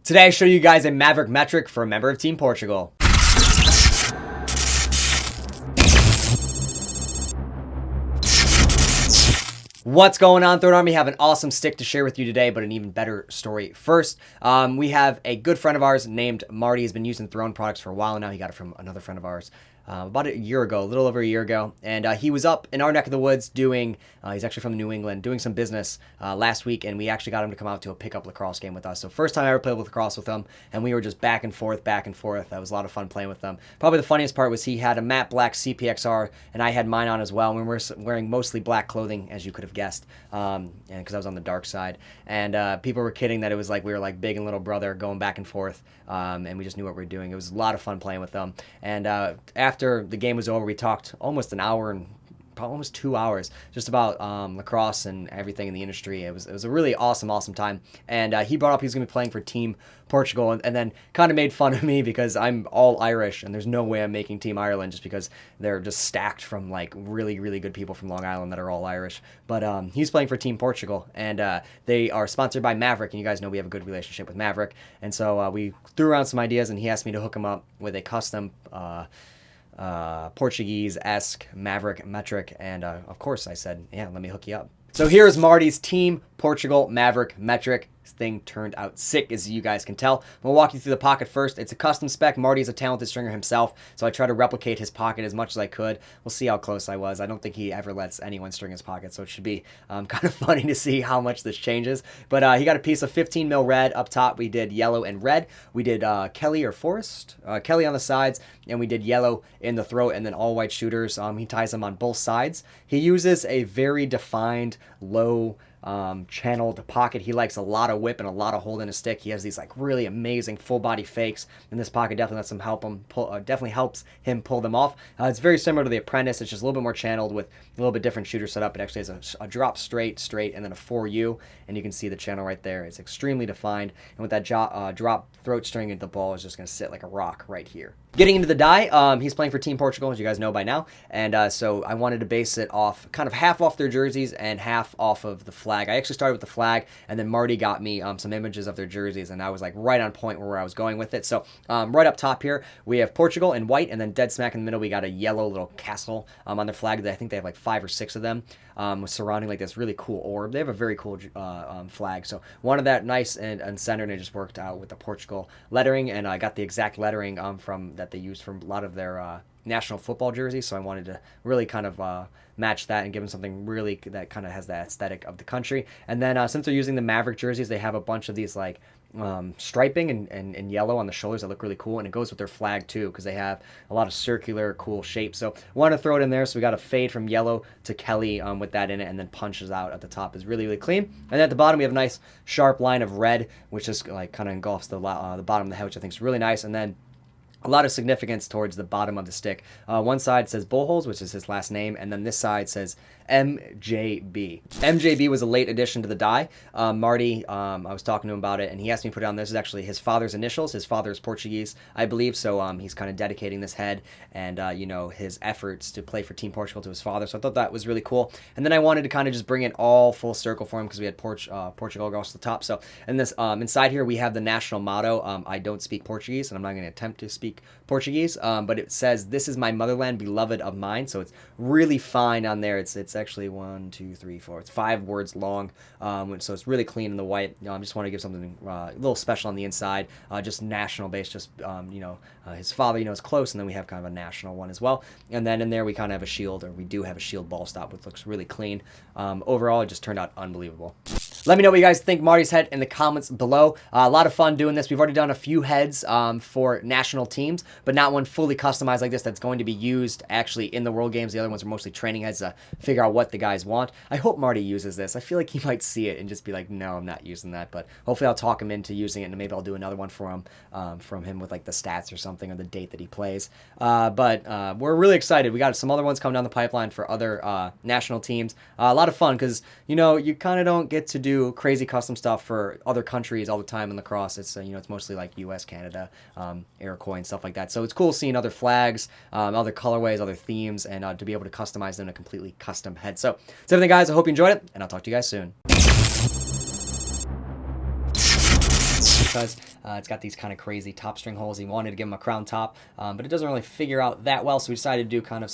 Today I show you guys a Maverick Metrik for a member of Team Portugal. What's going on, Third Army? Have an awesome stick to share with you today, but an even better story first. We have a good friend of ours named Marty. He's been using Throne products for a while now. He got it from another friend of ours about a year ago, a little over a year ago. And he was up in our neck of the woods doing, he's actually from New England, doing some business last week. And we actually got him to come out to a pickup lacrosse game with us. So first time I ever played lacrosse with him. And we were just back and forth, back and forth. That was a lot of fun playing with them. Probably the funniest part was he had a matte black CPXR and I had mine on as well. And we were wearing mostly black clothing, as you could have guessed. And because I was on the dark side. And people were kidding that it was like we were like big and little brother going back and forth. And we just knew what we were doing. It was a lot of fun playing with them. And after the game was over, we talked almost an hour and almost 2 hours just about lacrosse and everything in the industry. It was a really awesome time. And he brought up he was going to be playing for Team Portugal and then kind of made fun of me because I'm all Irish and there's no way I'm making Team Ireland just because they're just stacked from like really good people from Long Island that are all Irish. But he's playing for Team Portugal and they are sponsored by Maverick, and you guys know we have a good relationship with Maverick. And so we threw around some ideas and he asked me to hook him up with a custom Portuguese-esque Maverick Metrik, and of course I said, yeah, let me hook you up. So here's Marty's Team Portugal Maverick Metrik. This thing turned out sick, as you guys can tell. We'll walk you through the pocket first. It's a custom spec. Marty's a talented stringer himself, so I try to replicate his pocket as much as I could. We'll see how close I was. I don't think he ever lets anyone string his pocket, so it should be kind of funny to see how much this changes. But he got a piece of 15 mil red up top. We did yellow and red. We did Kelly or Forest. Kelly on the sides, and we did yellow in the throat, and then all white shooters. He ties them on both sides. He uses a very defined low channeled pocket. He likes a lot of whip and a lot of hold in his stick. He has these like really amazing full body fakes, and this pocket definitely lets him definitely helps him pull them off. It's very similar to the Apprentice. It's just a little bit more channeled with a little bit different shooter setup. It actually has a drop straight, and then a 4U, and you can see the channel right there. It's extremely defined, and with that drop throat string, the ball is just going to sit like a rock right here. Getting into the die, he's playing for Team Portugal, as you guys know by now, and so I wanted to base it off, kind of half off their jerseys and half off of the flag. I actually started with the flag, and then Marty got me some images of their jerseys, and I was like right on point where I was going with it. So right up top here, we have Portugal in white, and then dead smack in the middle, we got a yellow little castle on their flag. I think they have like 5 or 6 of them surrounding like this really cool orb. They have a very cool flag, so wanted that nice and centered, and it just worked out with the Portugal lettering, and I got the exact lettering from that they used for a lot of their national football jerseys, so I wanted to really kind of match that and give them something really that kind of has that aesthetic of the country. And then since they're using the Maverick jerseys, they have a bunch of these like striping and yellow on the shoulders that look really cool, and it goes with their flag too because they have a lot of circular cool shapes. So want to throw it in there. So we got a fade from yellow to Kelly with that in it, and then punches out at the top is really clean. And then at the bottom we have a nice sharp line of red, which is like kind of engulfs the bottom of the head, which I think is really nice. And then a lot of significance towards the bottom of the stick. One side says Bullholes, which is his last name, and then this side says MJB. MJB was a late addition to the die. Marty, I was talking to him about it, and he asked me to put it on. This is actually his father's initials. His father is Portuguese, I believe, so he's kind of dedicating this head and his efforts to play for Team Portugal to his father. So I thought that was really cool. And then I wanted to kind of just bring it all full circle for him because we had Portugal across the top. So and this inside here we have the national motto. I don't speak Portuguese, and I'm not going to attempt to speak Portuguese, but it says, "This is my motherland, beloved of mine." So it's really fine on there. It's actually 1, 2, 3, 4. It's 5 words long, so it's really clean in the white. I just want to give something a little special on the inside, just national base. Just his father, is close, and then we have kind of a national one as well. And then in there we kind of have a shield, or we do have a shield ball stop, which looks really clean. Overall, it just turned out unbelievable. Let me know what you guys think Marty's head in the comments below. A lot of fun doing this. We've already done a few heads for national teams, but not one fully customized like this that's going to be used actually in the World Games. The other ones are mostly training heads to figure out what the guys want. I hope Marty uses this. I feel like he might see it and just be like, no, I'm not using that, but hopefully I'll talk him into using it, and maybe I'll do another one for him from him with like the stats or something, or the date that he plays. But we're really excited. We got some other ones coming down the pipeline for other national teams. A lot of fun because, you kind of don't get to do crazy custom stuff for other countries all the time in lacrosse. It's it's mostly like US, Canada, Iroquois and stuff like that. So it's cool seeing other flags, other colorways, other themes, and to be able to customize them in a completely custom head. So that's everything, guys. I hope you enjoyed it, and I'll talk to you guys soon. Because It's got these kind of crazy top string holes. He wanted to give him a crown top, but it doesn't really figure out that well, so we decided to do kind of some